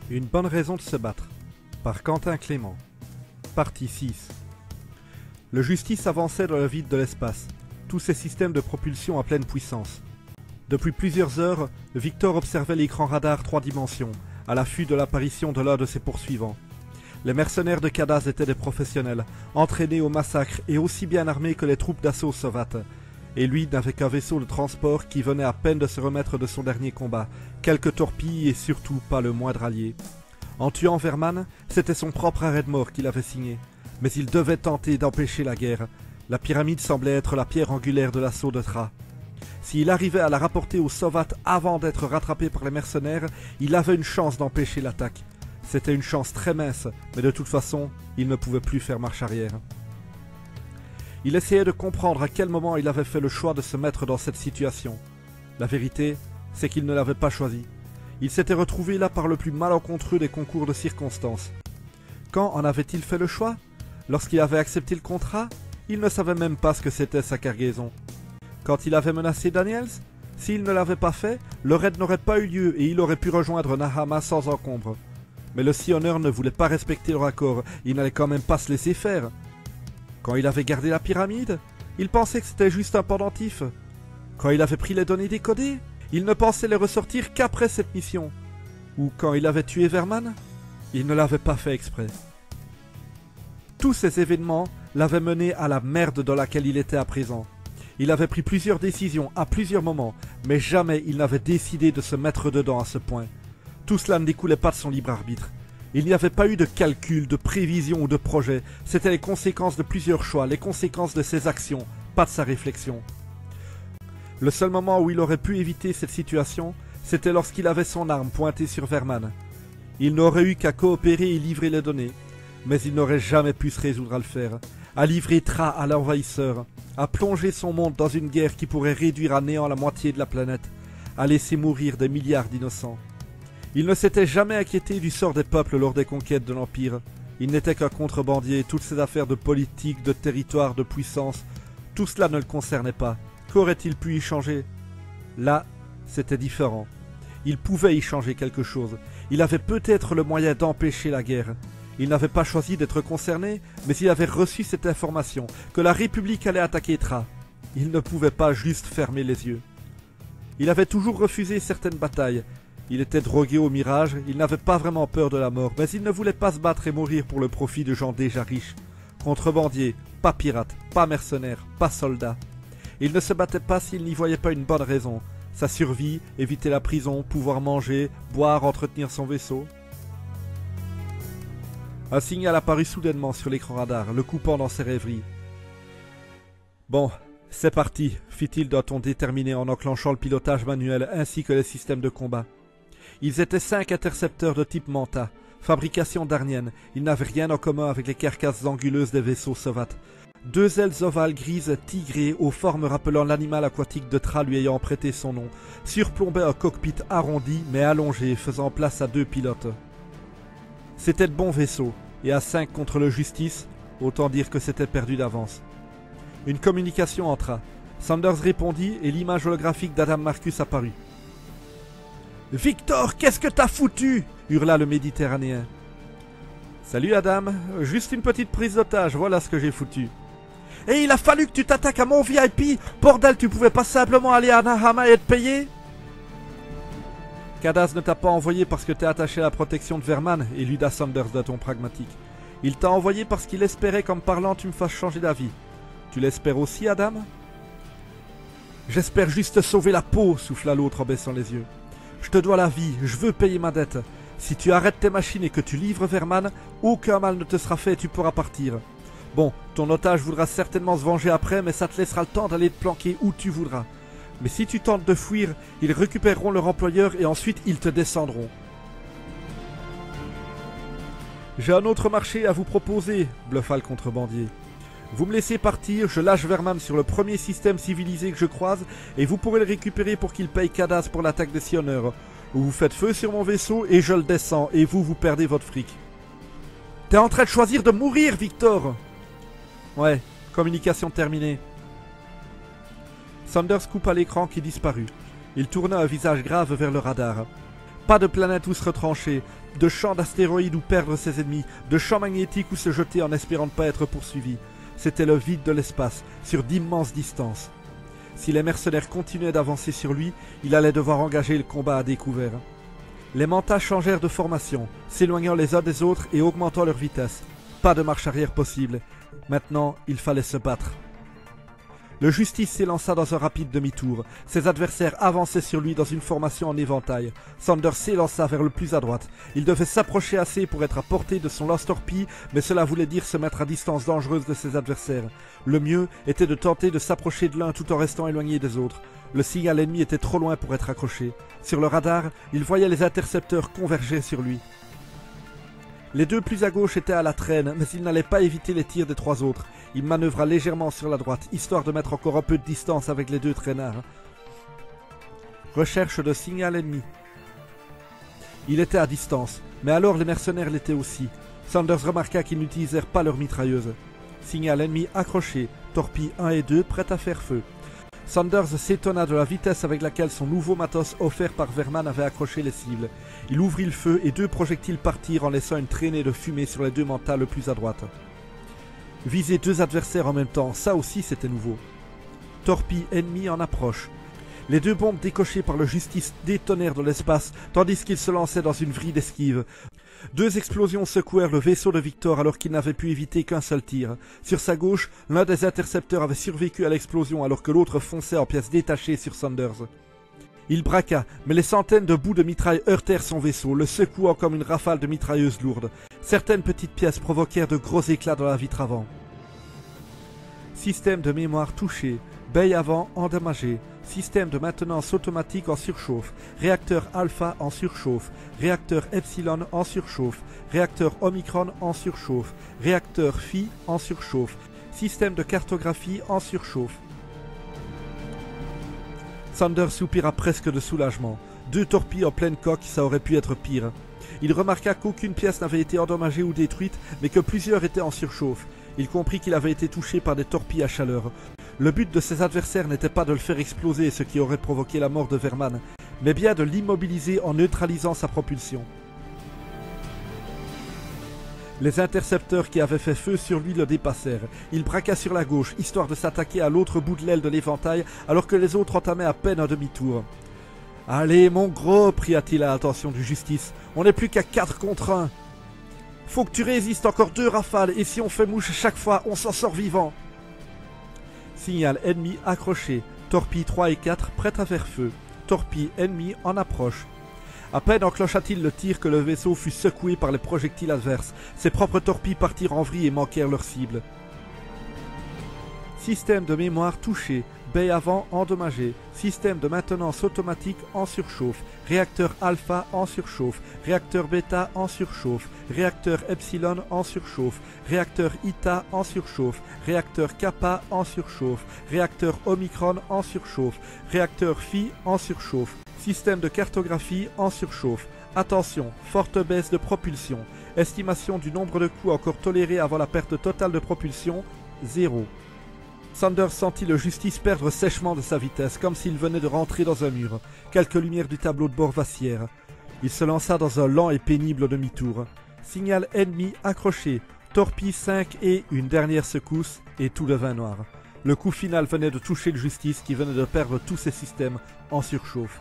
Une bonne raison de se battre, par Quentin Clément. Partie 6. Le Justice avançait dans le vide de l'espace, tous ses systèmes de propulsion à pleine puissance. Depuis plusieurs heures, Victor observait l'écran radar 3 dimensions, à l'affût de l'apparition de l'un de ses poursuivants. Les mercenaires de Cadaz étaient des professionnels, entraînés au massacre et aussi bien armés que les troupes d'assaut sovates. Et lui n'avait qu'un vaisseau de transport qui venait à peine de se remettre de son dernier combat, quelques torpilles et surtout pas le moindre allié. En tuant Verman, c'était son propre arrêt de mort qu'il avait signé. Mais il devait tenter d'empêcher la guerre. La pyramide semblait être la pierre angulaire de l'assaut de Thra. S'il arrivait à la rapporter aux Sovates avant d'être rattrapé par les mercenaires, il avait une chance d'empêcher l'attaque. C'était une chance très mince, mais de toute façon, il ne pouvait plus faire marche arrière. Il essayait de comprendre à quel moment il avait fait le choix de se mettre dans cette situation. La vérité, c'est qu'il ne l'avait pas choisi. Il s'était retrouvé là par le plus malencontreux des concours de circonstances. Quand en avait-il fait le choix? Lorsqu'il avait accepté le contrat, il ne savait même pas ce que c'était sa cargaison. Quand il avait menacé Daniels? S'il ne l'avait pas fait, le raid n'aurait pas eu lieu et il aurait pu rejoindre Nahama sans encombre. Mais le Sioneur ne voulait pas respecter leur accord, il n'allait quand même pas se laisser faire. Quand il avait gardé la pyramide, il pensait que c'était juste un pendentif. Quand il avait pris les données décodées, il ne pensait les ressortir qu'après cette mission. Ou quand il avait tué Verman, il ne l'avait pas fait exprès. Tous ces événements l'avaient mené à la merde dans laquelle il était à présent. Il avait pris plusieurs décisions à plusieurs moments, mais jamais il n'avait décidé de se mettre dedans à ce point. Tout cela ne découlait pas de son libre arbitre. Il n'y avait pas eu de calcul, de prévision ou de projet. C'était les conséquences de plusieurs choix, les conséquences de ses actions, pas de sa réflexion. Le seul moment où il aurait pu éviter cette situation, c'était lorsqu'il avait son arme pointée sur Verman. Il n'aurait eu qu'à coopérer et livrer les données. Mais il n'aurait jamais pu se résoudre à le faire, à livrer Thra à l'envahisseur, à plonger son monde dans une guerre qui pourrait réduire à néant la moitié de la planète, à laisser mourir des milliards d'innocents. Il ne s'était jamais inquiété du sort des peuples lors des conquêtes de l'Empire. Il n'était qu'un contrebandier, toutes ces affaires de politique, de territoire, de puissance, tout cela ne le concernait pas. Qu'aurait-il pu y changer? Là, c'était différent. Il pouvait y changer quelque chose. Il avait peut-être le moyen d'empêcher la guerre. Il n'avait pas choisi d'être concerné, mais il avait reçu cette information, que la République allait attaquer Thra. Il ne pouvait pas juste fermer les yeux. Il avait toujours refusé certaines batailles. Il était drogué au mirage, il n'avait pas vraiment peur de la mort, mais il ne voulait pas se battre et mourir pour le profit de gens déjà riches. Contrebandier, pas pirate, pas mercenaire, pas soldat. Il ne se battait pas s'il n'y voyait pas une bonne raison. Sa survie, éviter la prison, pouvoir manger, boire, entretenir son vaisseau. Un signal apparut soudainement sur l'écran radar, le coupant dans ses rêveries. « Bon, c'est parti », fit-il d'un ton déterminé en enclenchant le pilotage manuel ainsi que les systèmes de combat. Ils étaient 5 intercepteurs de type Manta, fabrication darnienne. Ils n'avaient rien en commun avec les carcasses anguleuses des vaisseaux sovates. 2 ailes ovales grises tigrées aux formes rappelant l'animal aquatique de Thra lui ayant prêté son nom, surplombaient un cockpit arrondi mais allongé, faisant place à 2 pilotes. C'était de bons vaisseaux, et à 5 contre le Justice, autant dire que c'était perdu d'avance. Une communication entra. Sanders répondit et l'image holographique d'Adam Marcus apparut. « Victor, qu'est-ce que t'as foutu ?» hurla le Méditerranéen. « Salut Adam, juste une petite prise d'otage, voilà ce que j'ai foutu. »« Et il a fallu que tu t'attaques à mon VIP. Bordel, tu pouvais pas simplement aller à Nahama et te payer ?» Cadaz ne t'a pas envoyé parce que t'es attaché à la protection de Verman, éluda Sanders d'un ton pragmatique. Il t'a envoyé parce qu'il espérait qu'en me parlant tu me fasses changer d'avis. Tu l'espères aussi, Adam? J'espère juste te sauver la peau, souffla l'autre en baissant les yeux. Je te dois la vie, je veux payer ma dette. Si tu arrêtes tes machines et que tu livres Verman, aucun mal ne te sera fait et tu pourras partir. Bon, ton otage voudra certainement se venger après, mais ça te laissera le temps d'aller te planquer où tu voudras. Mais si tu tentes de fuir, ils récupéreront leur employeur et ensuite ils te descendront. J'ai un autre marché à vous proposer, bluffa le contrebandier. Vous me laissez partir, je lâche Verman sur le premier système civilisé que je croise et vous pourrez le récupérer pour qu'il paye Cadaz pour l'attaque des Sioneurs. Ou vous faites feu sur mon vaisseau et je le descends et vous perdez votre fric. T'es en train de choisir de mourir, Victor! Ouais, communication terminée. Sanders coupa l'écran qui disparut. Il tourna un visage grave vers le radar. Pas de planète où se retrancher, de champs d'astéroïdes où perdre ses ennemis, de champs magnétiques où se jeter en espérant ne pas être poursuivi. C'était le vide de l'espace, sur d'immenses distances. Si les mercenaires continuaient d'avancer sur lui, il allait devoir engager le combat à découvert. Les mantas changèrent de formation, s'éloignant les uns des autres et augmentant leur vitesse. Pas de marche arrière possible. Maintenant, il fallait se battre. Le Justice s'élança dans un rapide demi-tour. Ses adversaires avançaient sur lui dans une formation en éventail. Sanders s'élança vers le plus à droite. Il devait s'approcher assez pour être à portée de son lance-torpille, mais cela voulait dire se mettre à distance dangereuse de ses adversaires. Le mieux était de tenter de s'approcher de l'un tout en restant éloigné des autres. Le signal ennemi était trop loin pour être accroché. Sur le radar, il voyait les intercepteurs converger sur lui. Les deux plus à gauche étaient à la traîne, mais il n'allait pas éviter les tirs des trois autres. Il manœuvra légèrement sur la droite, histoire de mettre encore un peu de distance avec les deux traînards. Recherche de signal ennemi. Il était à distance, mais alors les mercenaires l'étaient aussi. Sanders remarqua qu'ils n'utilisèrent pas leurs mitrailleuses. Signal ennemi accroché, torpilles 1 et 2 prêtes à faire feu. Sanders s'étonna de la vitesse avec laquelle son nouveau matos offert par Wehrmann avait accroché les cibles. Il ouvrit le feu et deux projectiles partirent en laissant une traînée de fumée sur les deux mantas le plus à droite. Viser deux adversaires en même temps, ça aussi c'était nouveau. Torpille ennemie en approche. Les deux bombes décochées par le Justice détonnèrent de l'espace tandis qu'il se lançait dans une vrille d'esquive. Deux explosions secouèrent le vaisseau de Victor alors qu'il n'avait pu éviter qu'un seul tir. Sur sa gauche, l'un des intercepteurs avait survécu à l'explosion alors que l'autre fonçait en pièces détachées sur Sanders. Il braqua, mais les centaines de bouts de mitraille heurtèrent son vaisseau, le secouant comme une rafale de mitrailleuses lourdes. Certaines petites pièces provoquèrent de gros éclats dans la vitre avant. Système de mémoire touché, baie avant endommagée. Système de maintenance automatique en surchauffe, réacteur alpha en surchauffe, réacteur epsilon en surchauffe, réacteur omicron en surchauffe, réacteur phi en surchauffe, système de cartographie en surchauffe. Sanders soupira presque de soulagement. Deux torpilles en pleine coque, ça aurait pu être pire. Il remarqua qu'aucune pièce n'avait été endommagée ou détruite, mais que plusieurs étaient en surchauffe. Il comprit qu'il avait été touché par des torpilles à chaleur. Le but de ses adversaires n'était pas de le faire exploser, ce qui aurait provoqué la mort de Wehrmann, mais bien de l'immobiliser en neutralisant sa propulsion. Les intercepteurs qui avaient fait feu sur lui le dépassèrent. Il braqua sur la gauche, histoire de s'attaquer à l'autre bout de l'aile de l'éventail, alors que les autres entamaient à peine un demi-tour. « Allez, mon gros !» pria-t-il à l'attention du Justice. « On n'est plus qu'à 4 contre 1. Faut que tu résistes encore 2 rafales, et si on fait mouche chaque fois, on s'en sort vivant. » Signal ennemi accroché. Torpille 3 et 4 prêtes à faire feu. Torpille ennemi en approche. À peine enclencha-t-il le tir que le vaisseau fut secoué par les projectiles adverses. Ses propres torpilles partirent en vrille et manquèrent leur cible. Système de mémoire touché. Baie avant endommagée. Système de maintenance automatique en surchauffe. Réacteur alpha en surchauffe. Réacteur bêta en surchauffe. Réacteur epsilon en surchauffe. Réacteur Ita en surchauffe. Réacteur kappa en surchauffe. Réacteur omicron en surchauffe. Réacteur phi en surchauffe. Système de cartographie en surchauffe. Attention, forte baisse de propulsion. Estimation du nombre de coups encore tolérés avant la perte totale de propulsion, 0. Sanders sentit le Justice perdre sèchement de sa vitesse, comme s'il venait de rentrer dans un mur. Quelques lumières du tableau de bord vacillèrent. Il se lança dans un lent et pénible demi-tour. Signal ennemi accroché. Torpille 5 et une dernière secousse, et tout devint noir. Le coup final venait de toucher le Justice qui venait de perdre tous ses systèmes en surchauffe.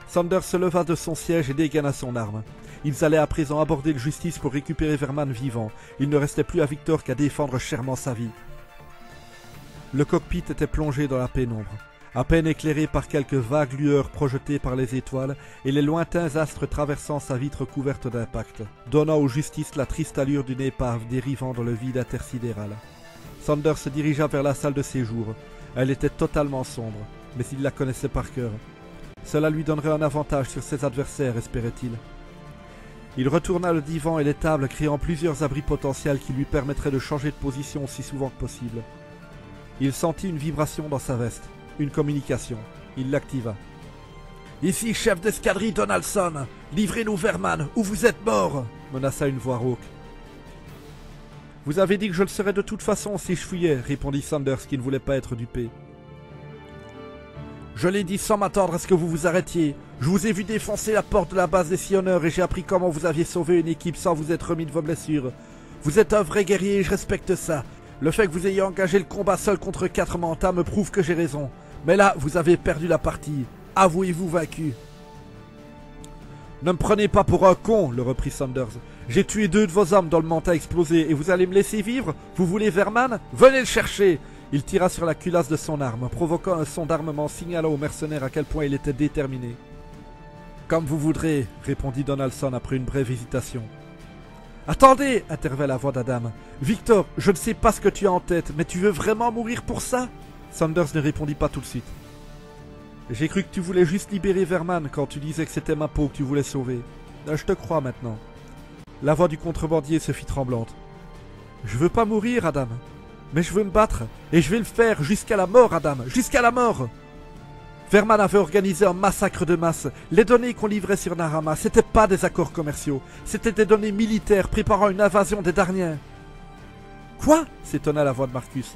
Sanders se leva de son siège et dégaina son arme. Ils allaient à présent aborder le Justice pour récupérer Wehrmann vivant. Il ne restait plus à Victor qu'à défendre chèrement sa vie. Le cockpit était plongé dans la pénombre, à peine éclairé par quelques vagues lueurs projetées par les étoiles et les lointains astres traversant sa vitre couverte d'impact, donnant au Justice la triste allure d'une épave dérivant dans le vide intersidéral. Sanders se dirigea vers la salle de séjour. Elle était totalement sombre, mais il la connaissait par cœur. Cela lui donnerait un avantage sur ses adversaires, espérait-il. Il retourna le divan et les tables, créant plusieurs abris potentiels qui lui permettraient de changer de position aussi souvent que possible. Il sentit une vibration dans sa veste, une communication. Il l'activa. « Ici, chef d'escadrille Donaldson, livrez-nous Wehrmann, ou vous êtes mort !» menaça une voix rauque. « Vous avez dit que je le serais de toute façon si je fouillais, » répondit Sanders qui ne voulait pas être dupé. Je l'ai dit sans m'attendre à ce que vous vous arrêtiez. Je vous ai vu défoncer la porte de la base des Sillonneurs et j'ai appris comment vous aviez sauvé une équipe sans vous être remis de vos blessures. Vous êtes un vrai guerrier et je respecte ça. Le fait que vous ayez engagé le combat seul contre 4 Mantas me prouve que j'ai raison. Mais là, vous avez perdu la partie. Avouez-vous vaincu. Ne me prenez pas pour un con, le reprit Saunders. J'ai tué 2 de vos hommes dans le Manta explosé et vous allez me laisser vivre? Vous voulez Verman? Venez le chercher! Il tira sur la culasse de son arme, provoquant un son d'armement signalant aux mercenaires à quel point il était déterminé. Comme vous voudrez, répondit Donaldson après une brève hésitation. Attendez, intervint la voix d'Adam. Victor, je ne sais pas ce que tu as en tête, mais tu veux vraiment mourir pour ça? Saunders ne répondit pas tout de suite. J'ai cru que tu voulais juste libérer Verman quand tu disais que c'était ma peau que tu voulais sauver. Je te crois maintenant. La voix du contrebandier se fit tremblante. Je veux pas mourir, Adam. Mais je veux me battre. Et je vais le faire jusqu'à la mort, Adam. Jusqu'à la mort. Verman avait organisé un massacre de masse. Les données qu'on livrait sur Narama, c'était pas des accords commerciaux. C'était des données militaires préparant une invasion des Darniens. Quoi? S'étonna la voix de Marcus.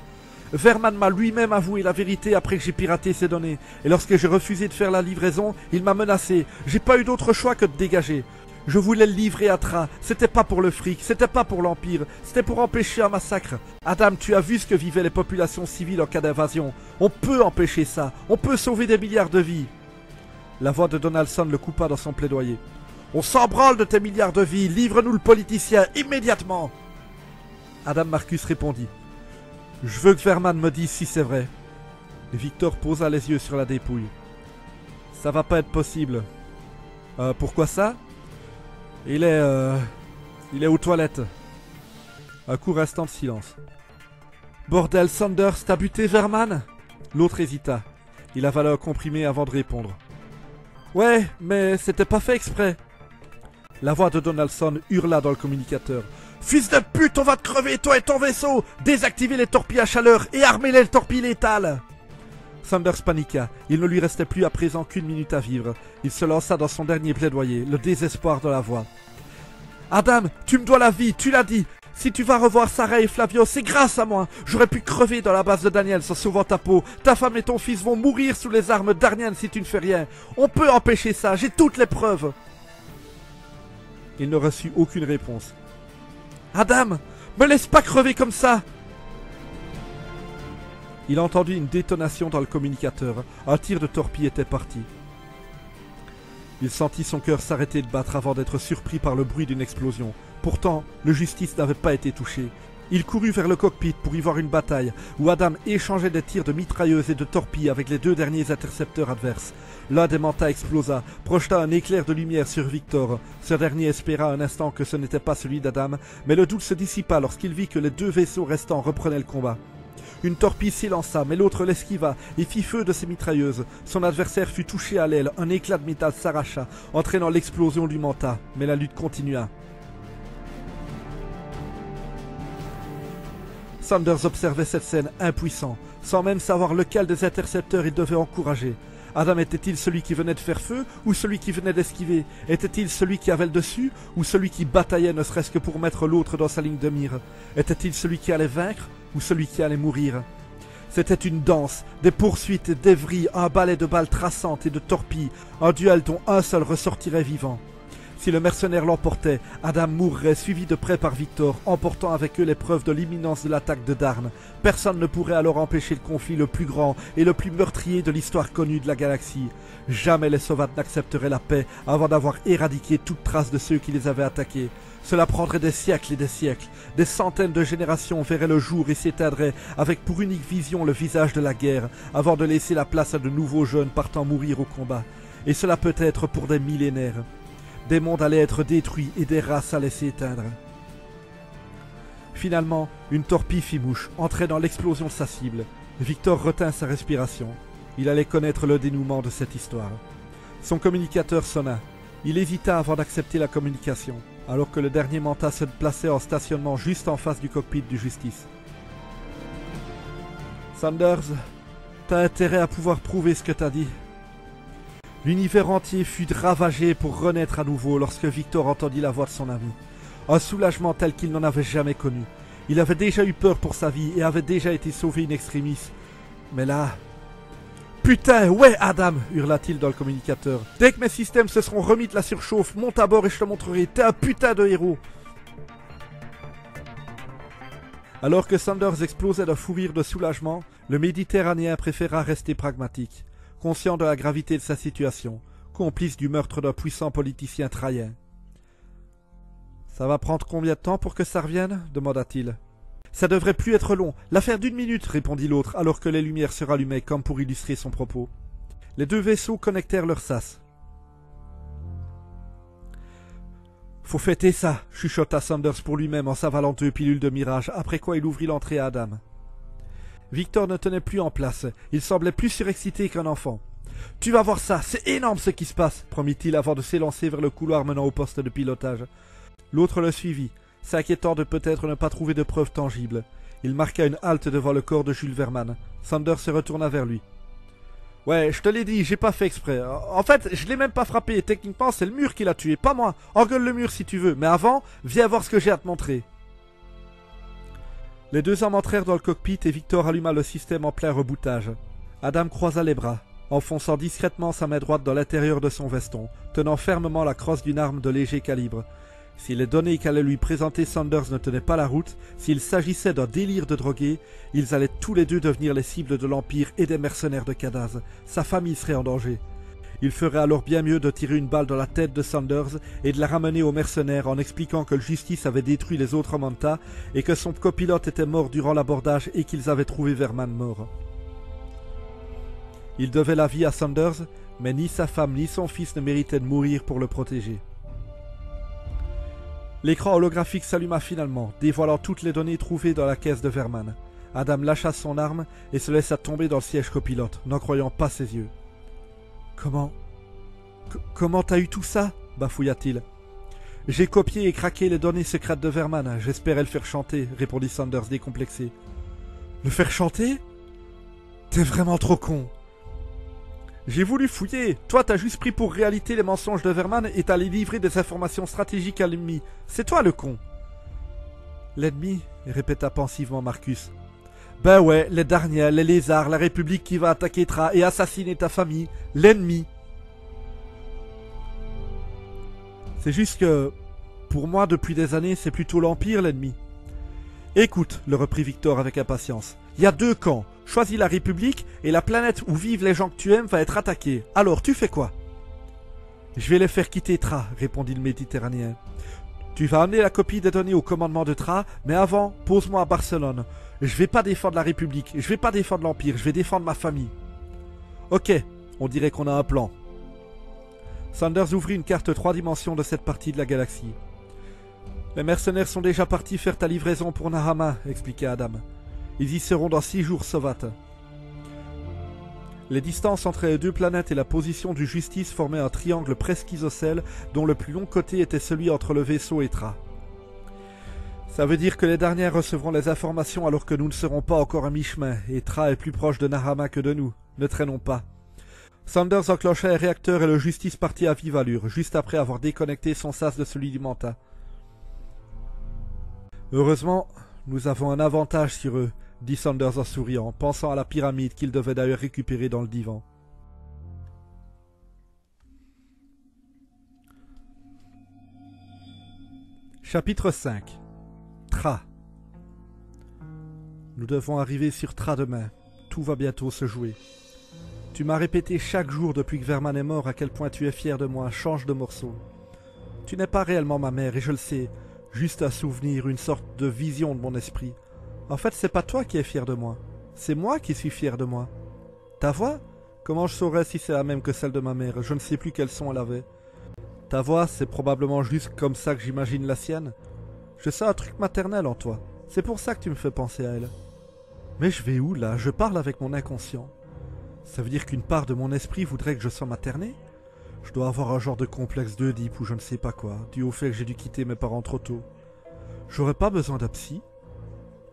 Verman m'a lui-même avoué la vérité après que j'ai piraté ces données. Et lorsque j'ai refusé de faire la livraison, il m'a menacé. J'ai pas eu d'autre choix que de dégager. Je voulais le livrer à Tra. C'était pas pour le fric, c'était pas pour l'Empire. C'était pour empêcher un massacre. Adam, tu as vu ce que vivaient les populations civiles en cas d'invasion. On peut empêcher ça. On peut sauver des milliards de vies. La voix de Donaldson le coupa dans son plaidoyer. On s'en branle de tes milliards de vies. Livre-nous le politicien immédiatement. Adam Marcus répondit. Je veux que Verman me dise si c'est vrai. Et Victor posa les yeux sur la dépouille. Ça va pas être possible. Pourquoi ça? Il est aux toilettes. Un court instant de silence. Bordel, Saunders, t'as buté Verman? L'autre hésita. Il avala un comprimé avant de répondre. Ouais, mais c'était pas fait exprès. La voix de Donaldson hurla dans le communicateur. Fils de pute, on va te crever, toi et ton vaisseau! Désactivez les torpilles à chaleur et armez les torpilles létales! Saunders paniqua. Il ne lui restait plus à présent qu'une minute à vivre. Il se lança dans son dernier plaidoyer, le désespoir de la voix. Adam, tu me dois la vie, tu l'as dit. Si tu vas revoir Sarah et Flavio, c'est grâce à moi. J'aurais pu crever dans la base de Daniel en sauvant ta peau. Ta femme et ton fils vont mourir sous les armes d'Arnian si tu ne fais rien. On peut empêcher ça, j'ai toutes les preuves. Il ne reçut aucune réponse. Adam, me laisse pas crever comme ça! Il entendit une détonation dans le communicateur. Un tir de torpille était parti. Il sentit son cœur s'arrêter de battre avant d'être surpris par le bruit d'une explosion. Pourtant, le Justice n'avait pas été touché. Il courut vers le cockpit pour y voir une bataille, où Adam échangeait des tirs de mitrailleuses et de torpilles avec les 2 derniers intercepteurs adverses. L'un des Mantas explosa, projeta un éclair de lumière sur Victor. Ce dernier espéra un instant que ce n'était pas celui d'Adam, mais le doute se dissipa lorsqu'il vit que les 2 vaisseaux restants reprenaient le combat. Une torpille s'élança, mais l'autre l'esquiva et fit feu de ses mitrailleuses. Son adversaire fut touché à l'aile, un éclat de métal s'arracha, entraînant l'explosion du Manta, mais la lutte continua. Saunders observait cette scène impuissant, sans même savoir lequel des intercepteurs il devait encourager. Adam était-il celui qui venait de faire feu ou celui qui venait d'esquiver? Était-il celui qui avait le dessus ou celui qui bataillait ne serait-ce que pour mettre l'autre dans sa ligne de mire? Était-il celui qui allait vaincre ou celui qui allait mourir? C'était une danse, des poursuites, des vrilles, un balai de balles traçantes et de torpilles, un duel dont un seul ressortirait vivant. Si le mercenaire l'emportait, Adam mourrait, suivi de près par Victor, emportant avec eux les preuves de l'imminence de l'attaque de Darn. Personne ne pourrait alors empêcher le conflit le plus grand et le plus meurtrier de l'histoire connue de la galaxie. Jamais les Sovates n'accepteraient la paix avant d'avoir éradiqué toute trace de ceux qui les avaient attaqués. Cela prendrait des siècles et des siècles. Des centaines de générations verraient le jour et s'éteindraient avec pour unique vision le visage de la guerre, avant de laisser la place à de nouveaux jeunes partant mourir au combat. Et cela peut être pour des millénaires. Des mondes allaient être détruits et des races allaient s'éteindre. Finalement, une torpille fit mouche, entrait dans l'explosion de sa cible. Victor retint sa respiration. Il allait connaître le dénouement de cette histoire. Son communicateur sonna. Il hésita avant d'accepter la communication, alors que le dernier Manta se plaçait en stationnement juste en face du cockpit du Justice. Saunders, t'as intérêt à pouvoir prouver ce que t'as dit. L'univers entier fut ravagé pour renaître à nouveau lorsque Victor entendit la voix de son ami. Un soulagement tel qu'il n'en avait jamais connu. Il avait déjà eu peur pour sa vie et avait déjà été sauvé in extremis. Mais là... Putain, ouais Adam, hurla-t-il dans le communicateur. Dès que mes systèmes se seront remis de la surchauffe, monte à bord et je te montrerai. T'es un putain de héros. Alors que Sanders explosait d'un fou rire de soulagement, le Méditerranéen préféra rester pragmatique, conscient de la gravité de sa situation, complice du meurtre d'un puissant politicien trayen. « Ça va prendre combien de temps pour que ça revienne ?» demanda-t-il. « Ça devrait plus être long, l'affaire d'une minute » répondit l'autre alors que les lumières se rallumaient comme pour illustrer son propos. Les deux vaisseaux connectèrent leurs sas. « Faut fêter ça » chuchota Sanders pour lui-même en s'avalant 2 pilules de mirage, après quoi il ouvrit l'entrée à Adam. Victor ne tenait plus en place, il semblait plus surexcité qu'un enfant. « Tu vas voir ça, c'est énorme ce qui se passe » promit-il avant de s'élancer vers le couloir menant au poste de pilotage. L'autre le suivit, s'inquiétant de peut-être ne pas trouver de preuves tangibles. Il marqua une halte devant le corps de Jules Verman. Sanders se retourna vers lui. « Ouais, je te l'ai dit, j'ai pas fait exprès. En fait, je l'ai même pas frappé. Techniquement, c'est le mur qui l'a tué, pas moi. Engueule le mur si tu veux, mais avant, viens voir ce que j'ai à te montrer. » Les deux hommes entrèrent dans le cockpit et Victor alluma le système en plein rebootage. Adam croisa les bras, enfonçant discrètement sa main droite dans l'intérieur de son veston, tenant fermement la crosse d'une arme de léger calibre. Si les données qu'allait lui présenter Sanders ne tenaient pas la route, s'il s'agissait d'un délire de drogué, ils allaient tous les deux devenir les cibles de l'Empire et des mercenaires de Kadaz. Sa famille serait en danger. Il ferait alors bien mieux de tirer une balle dans la tête de Sanders et de la ramener aux mercenaires en expliquant que le Justice avait détruit les autres Manta et que son copilote était mort durant l'abordage et qu'ils avaient trouvé Verman mort. Il devait la vie à Sanders, mais ni sa femme ni son fils ne méritaient de mourir pour le protéger. L'écran holographique s'alluma finalement, dévoilant toutes les données trouvées dans la caisse de Verman. Adam lâcha son arme et se laissa tomber dans le siège copilote, n'en croyant pas ses yeux. « Comment t'as eu tout ça ?» bafouilla-t-il. « J'ai copié et craqué les données secrètes de Verman, j'espérais le faire chanter, » répondit Sanders décomplexé. « Le faire chanter ? T'es vraiment trop con !»« J'ai voulu fouiller. Toi, t'as juste pris pour réalité les mensonges de Verman et t'as livré des informations stratégiques à l'ennemi. C'est toi le con. » « L'ennemi ?» répéta pensivement Marcus. « Ben ouais, les Darniens, les lézards, la République qui va attaquer Tra et assassiner ta famille. L'ennemi. » « C'est juste que, pour moi, depuis des années, c'est plutôt l'Empire l'ennemi. »« Écoute, » le reprit Victor avec impatience, « il y a 2 camps. Choisis la République et la planète où vivent les gens que tu aimes va être attaquée. Alors, tu fais quoi ?»« Je vais les faire quitter Tra, » répondit le Méditerranéen. « Tu vas amener la copie des données au commandement de Tra, mais avant, pose-moi à Barcelone. Je vais pas défendre la République, je vais pas défendre l'Empire, je vais défendre ma famille. »« Ok, on dirait qu'on a un plan. » Sanders ouvrit une carte 3 dimensions de cette partie de la galaxie. « Les mercenaires sont déjà partis faire ta livraison pour Nahama, » expliqua Adam. « Ils y seront dans 6 jours, Sovat. » Les distances entre les 2 planètes et la position du Justice formaient un triangle presque isocèle dont le plus long côté était celui entre le vaisseau et Tra. « Ça veut dire que les derniers recevront les informations alors que nous ne serons pas encore à mi-chemin et Tra est plus proche de Nahama que de nous. Ne traînons pas. » Sanders enclencha les réacteurs et le Justice partit à vive allure, juste après avoir déconnecté son sas de celui du Manta. « Heureusement, nous avons un avantage sur eux, » dit Sanders en souriant, pensant à la pyramide qu'il devait d'ailleurs récupérer dans le divan. Chapitre 5. Tra. Nous devons arriver sur Tra demain. Tout va bientôt se jouer. Tu m'as répété chaque jour depuis que Verman est mort à quel point tu es fier de moi, change de morceau. Tu n'es pas réellement ma mère et je le sais, juste un souvenir, une sorte de vision de mon esprit. En fait, c'est pas toi qui es fier de moi, c'est moi qui suis fier de moi. Ta voix ? Comment je saurais si c'est la même que celle de ma mère ? Je ne sais plus quel son elle avait. Ta voix, c'est probablement juste comme ça que j'imagine la sienne. Je sens un truc maternel en toi, c'est pour ça que tu me fais penser à elle. Mais je vais où là ? Je parle avec mon inconscient. Ça veut dire qu'une part de mon esprit voudrait que je sois materné ? Je dois avoir un genre de complexe d'Oedipe ou je ne sais pas quoi, dû au fait que j'ai dû quitter mes parents trop tôt. J'aurais pas besoin d'un psy ?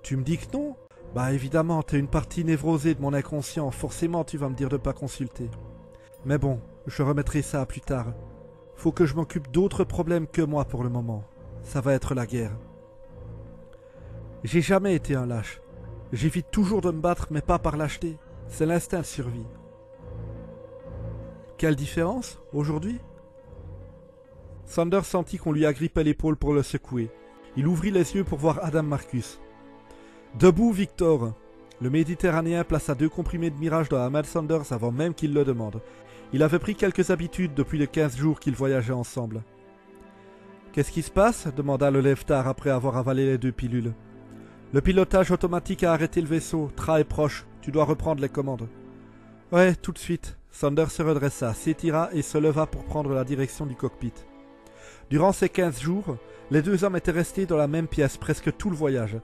Tu me dis que non ? Bah évidemment, t'es une partie névrosée de mon inconscient, forcément tu vas me dire de pas consulter. Mais bon, je remettrai ça à plus tard. Faut que je m'occupe d'autres problèmes que moi pour le moment. Ça va être la guerre. J'ai jamais été un lâche. J'évite toujours de me battre, mais pas par lâcheté. C'est l'instinct de survie. Quelle différence, aujourd'hui? Sanders sentit qu'on lui agrippait l'épaule pour le secouer. Il ouvrit les yeux pour voir Adam Marcus. « Debout, Victor !» Le Méditerranéen plaça 2 comprimés de mirage dans la main de Sanders avant même qu'il le demande. Il avait pris quelques habitudes depuis les 15 jours qu'ils voyageaient ensemble. « Qu'est-ce qui se passe ?» demanda le lève-tard après avoir avalé les 2 pilules. « Le pilotage automatique a arrêté le vaisseau. Tra est proche. Tu dois reprendre les commandes. »« Ouais, tout de suite. » Sanders se redressa, s'étira et se leva pour prendre la direction du cockpit. Durant ces 15 jours, les 2 hommes étaient restés dans la même pièce presque tout le voyage.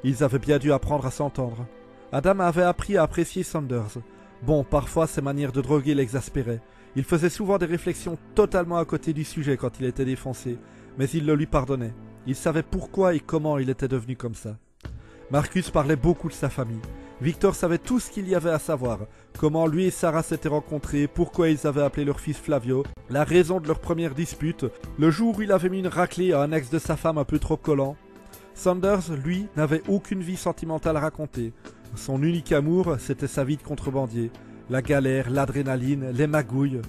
Ils avaient bien dû apprendre à s'entendre. Adam avait appris à apprécier Sanders. Bon, parfois ses manières de droguer l'exaspéraient. Il faisait souvent des réflexions totalement à côté du sujet quand il était défoncé, mais il le lui pardonnait. Il savait pourquoi et comment il était devenu comme ça. Marcus parlait beaucoup de sa famille. Victor savait tout ce qu'il y avait à savoir. Comment lui et Sarah s'étaient rencontrés, pourquoi ils avaient appelé leur fils Flavio, la raison de leur première dispute, le jour où il avait mis une raclée à un ex de sa femme un peu trop collant. Sanders, lui, n'avait aucune vie sentimentale à raconter. Son unique amour, c'était sa vie de contrebandier. La galère, l'adrénaline, les magouilles.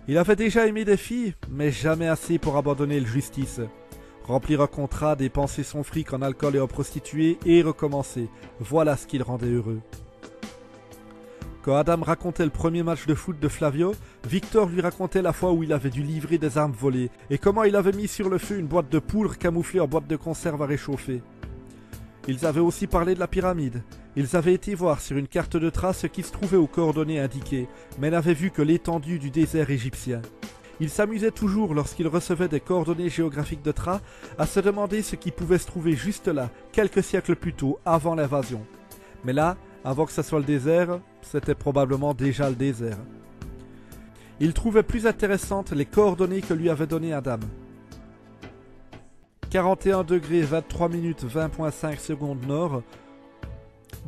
Il avait déjà aimé des filles, mais jamais assez pour abandonner le justice. Remplir un contrat, dépenser son fric en alcool et en prostituées et recommencer. Voilà ce qui le rendait heureux. Quand Adam racontait le premier match de foot de Flavio, Victor lui racontait la fois où il avait dû livrer des armes volées et comment il avait mis sur le feu une boîte de poudre camouflée en boîte de conserve à réchauffer. Ils avaient aussi parlé de la pyramide. Ils avaient été voir sur une carte de trace ce qui se trouvait aux coordonnées indiquées, mais n'avaient vu que l'étendue du désert égyptien. Ils s'amusaient toujours lorsqu'ils recevaient des coordonnées géographiques de Tra à se demander ce qui pouvait se trouver juste là, quelques siècles plus tôt, avant l'invasion. Mais là, avant que ce soit le désert, c'était probablement déjà le désert. Il trouvait plus intéressantes les coordonnées que lui avait données Adam. 41 degrés 23 minutes 20.5 secondes nord,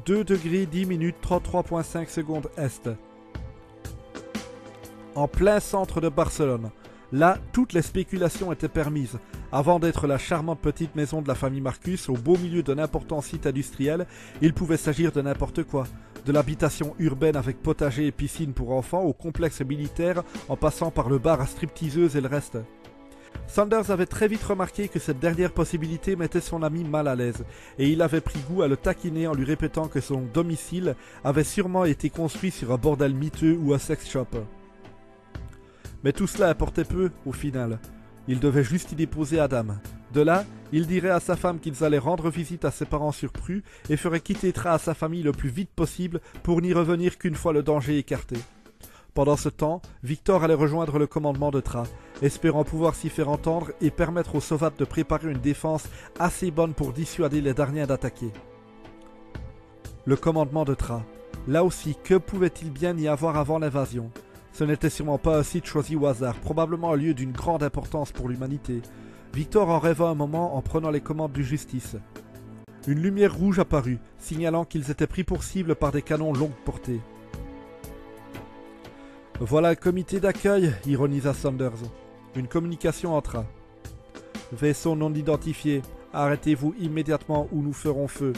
2 degrés 10 minutes 33.5 secondes est. En plein centre de Barcelone. Là, toutes les spéculations étaient permises. Avant d'être la charmante petite maison de la famille Marcus, au beau milieu d'un important site industriel, il pouvait s'agir de n'importe quoi. De l'habitation urbaine avec potager et piscine pour enfants au complexe militaire en passant par le bar à stripteaseuses et le reste. Sanders avait très vite remarqué que cette dernière possibilité mettait son ami mal à l'aise, et il avait pris goût à le taquiner en lui répétant que son domicile avait sûrement été construit sur un bordel miteux ou un sex shop. Mais tout cela importait peu, au final. Il devait juste y déposer Adam. De là, il dirait à sa femme qu'ils allaient rendre visite à ses parents surpris et ferait quitter Tra à sa famille le plus vite possible pour n'y revenir qu'une fois le danger écarté. Pendant ce temps, Victor allait rejoindre le commandement de Tra, espérant pouvoir s'y faire entendre et permettre aux Sovates de préparer une défense assez bonne pour dissuader les Darniens d'attaquer. Le commandement de Tra. Là aussi, que pouvait-il bien y avoir avant l'invasion ? Ce n'était sûrement pas un site choisi au hasard, probablement un lieu d'une grande importance pour l'humanité. Victor en rêva un moment en prenant les commandes du Justice. Une lumière rouge apparut, signalant qu'ils étaient pris pour cible par des canons longue portée. « Voilà le comité d'accueil », ironisa Sanders. Une communication entra. « Vaisseau non identifié, arrêtez-vous immédiatement ou nous ferons feu. »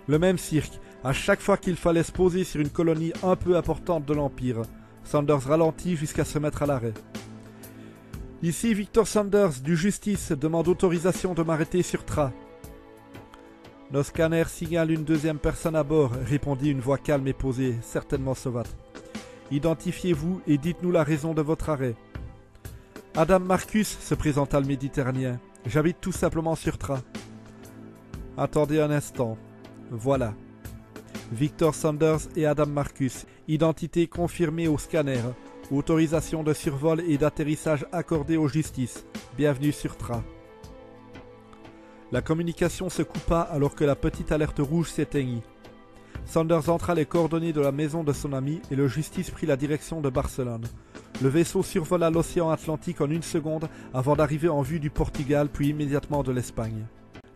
Le même cirque, à chaque fois qu'il fallait se poser sur une colonie un peu importante de l'Empire. Sanders ralentit jusqu'à se mettre à l'arrêt. « Ici Victor Sanders, du Justice, demande autorisation de m'arrêter sur Tra. »« Nos scanners signalent une deuxième personne à bord, » répondit une voix calme et posée, certainement Sovate. « Identifiez-vous et dites-nous la raison de votre arrêt. »« Adam Marcus, » se présenta le Méditerranéen. « J'habite tout simplement sur Tra. »« Attendez un instant. Voilà. » Victor Sanders et Adam Marcus, identité confirmée au scanner, autorisation de survol et d'atterrissage accordée aux justices. Bienvenue sur Tra. La communication se coupa alors que la petite alerte rouge s'éteignit. Sanders entra les coordonnées de la maison de son ami et le justice prit la direction de Barcelone. Le vaisseau survola l'océan Atlantique en 1 seconde avant d'arriver en vue du Portugal puis immédiatement de l'Espagne.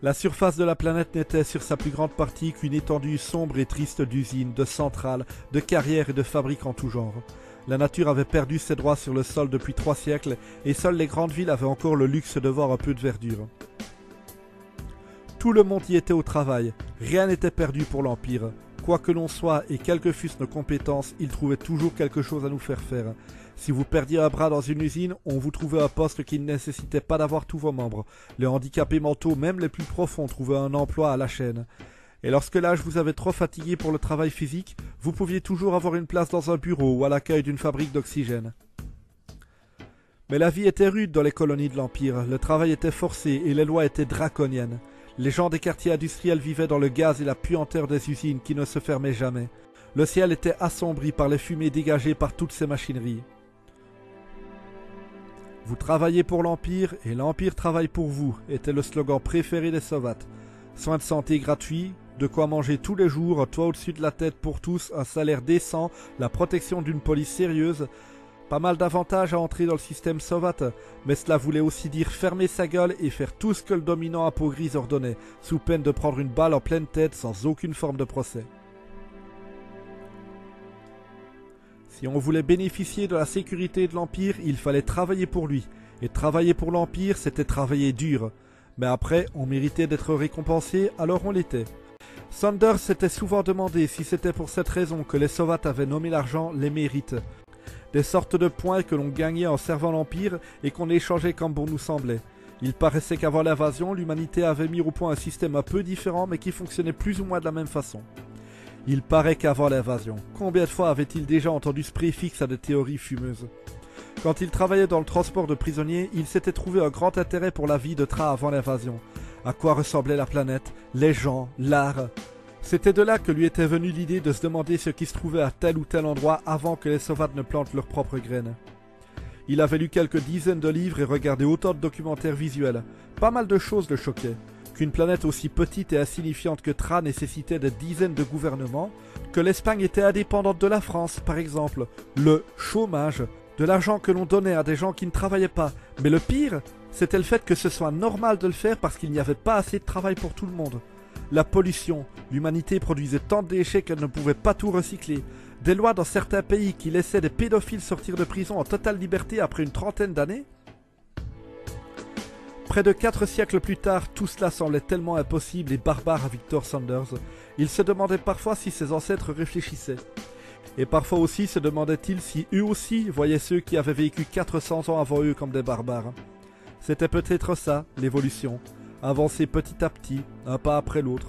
La surface de la planète n'était sur sa plus grande partie qu'une étendue sombre et triste d'usines, de centrales, de carrières et de fabriques en tout genre. La nature avait perdu ses droits sur le sol depuis 3 siècles et seules les grandes villes avaient encore le luxe de voir un peu de verdure. Tout le monde y était au travail, rien n'était perdu pour l'Empire. Quoi que l'on soit et quelles que fussent nos compétences, il trouvait toujours quelque chose à nous faire faire. Si vous perdiez un bras dans une usine, on vous trouvait un poste qui ne nécessitait pas d'avoir tous vos membres. Les handicapés mentaux, même les plus profonds, trouvaient un emploi à la chaîne. Et lorsque l'âge vous avait trop fatigué pour le travail physique, vous pouviez toujours avoir une place dans un bureau ou à l'accueil d'une fabrique d'oxygène. Mais la vie était rude dans les colonies de l'Empire, le travail était forcé et les lois étaient draconiennes. Les gens des quartiers industriels vivaient dans le gaz et la puanteur des usines qui ne se fermaient jamais. Le ciel était assombri par les fumées dégagées par toutes ces machineries. Vous travaillez pour l'Empire et l'Empire travaille pour vous, était le slogan préféré des Soviets. Soins de santé gratuits, de quoi manger tous les jours, un toit au-dessus de la tête pour tous, un salaire décent, la protection d'une police sérieuse. Pas mal d'avantages à entrer dans le système soviétique, mais cela voulait aussi dire fermer sa gueule et faire tout ce que le dominant à peau grise ordonnait, sous peine de prendre une balle en pleine tête sans aucune forme de procès. Si on voulait bénéficier de la sécurité de l'Empire, il fallait travailler pour lui. Et travailler pour l'Empire, c'était travailler dur. Mais après, on méritait d'être récompensé, alors on l'était. Sanders s'était souvent demandé si c'était pour cette raison que les Soviets avaient nommé l'argent les mérites. Des sortes de points que l'on gagnait en servant l'Empire et qu'on échangeait comme bon nous semblait. Il paraissait qu'avant l'invasion, l'humanité avait mis au point un système un peu différent mais qui fonctionnait plus ou moins de la même façon. Il paraît qu'avant l'invasion, combien de fois avait-il déjà entendu ce préfixe à des théories fumeuses? Quand il travaillait dans le transport de prisonniers, il s'était trouvé un grand intérêt pour la vie de Tra avant l'invasion. À quoi ressemblait la planète, les gens, l'art. C'était de là que lui était venue l'idée de se demander ce qui se trouvait à tel ou tel endroit avant que les Soviets ne plantent leurs propres graines. Il avait lu quelques dizaines de livres et regardé autant de documentaires visuels. Pas mal de choses le choquaient. Qu'une planète aussi petite et insignifiante que Tra nécessitait des dizaines de gouvernements, que l'Espagne était indépendante de la France, par exemple, le chômage, de l'argent que l'on donnait à des gens qui ne travaillaient pas. Mais le pire, c'était le fait que ce soit normal de le faire parce qu'il n'y avait pas assez de travail pour tout le monde. La pollution, l'humanité produisait tant de déchets qu'elle ne pouvait pas tout recycler. Des lois dans certains pays qui laissaient des pédophiles sortir de prison en totale liberté après une trentaine d'années. Près de 4 siècles plus tard, tout cela semblait tellement impossible et barbare à Victor Sanders. Il se demandait parfois si ses ancêtres réfléchissaient. Et parfois aussi se demandait-il si eux aussi voyaient ceux qui avaient vécu 400 ans avant eux comme des barbares. C'était peut-être ça, l'évolution. Avancer petit à petit, un pas après l'autre.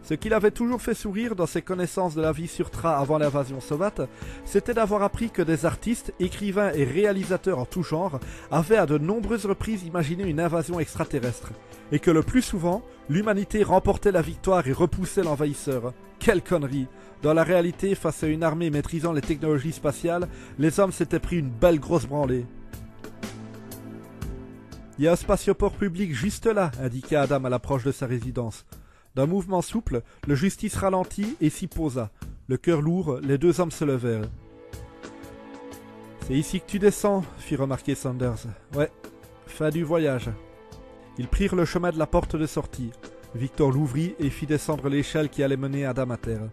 Ce qui l'avait toujours fait sourire dans ses connaissances de la vie sur Tra avant l'invasion soviétique, c'était d'avoir appris que des artistes, écrivains et réalisateurs en tout genre avaient à de nombreuses reprises imaginé une invasion extraterrestre, et que le plus souvent, l'humanité remportait la victoire et repoussait l'envahisseur. Quelle connerie! Dans la réalité, face à une armée maîtrisant les technologies spatiales, les hommes s'étaient pris une belle grosse branlée. « Il y a un spatioport public juste là », indiqua Adam à l'approche de sa résidence. D'un mouvement souple, le justice ralentit et s'y posa. Le cœur lourd, les deux hommes se levèrent. « C'est ici que tu descends », fit remarquer Sanders. « Ouais, fin du voyage. » Ils prirent le chemin de la porte de sortie. Victor l'ouvrit et fit descendre l'échelle qui allait mener Adam à terre.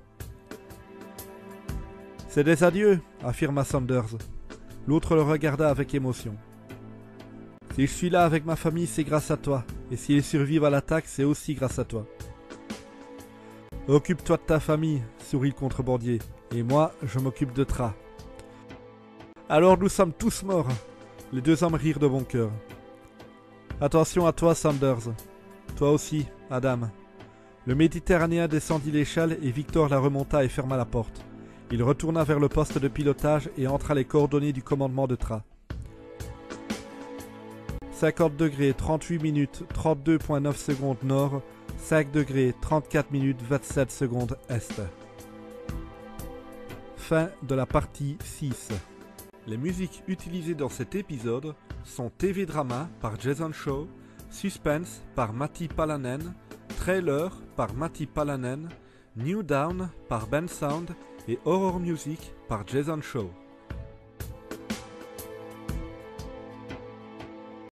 « C'est des adieux », affirma Sanders. L'autre le regarda avec émotion. « Si je suis là avec ma famille, c'est grâce à toi. Et s'ils survivent à l'attaque, c'est aussi grâce à toi. »« Occupe-toi de ta famille, » sourit le contrebandier. « Et moi, je m'occupe de Tra. »« Alors nous sommes tous morts. » Les deux hommes rirent de bon cœur. « Attention à toi, Sanders. Toi aussi, Adam. » Le Méditerranéen descendit l'échelle et Victor la remonta et ferma la porte. Il retourna vers le poste de pilotage et entra les coordonnées du commandement de Tra. 50 degrés, 38 minutes, 32,9 secondes nord, 5 degrés, 34 minutes, 27 secondes est. Fin de la partie 6. Les musiques utilisées dans cet épisode sont TV Drama par Jason Shaw, Suspense par Matti Palanen, Trailer par Matti Palanen, New Dawn par Ben Sound et Horror Music par Jason Shaw.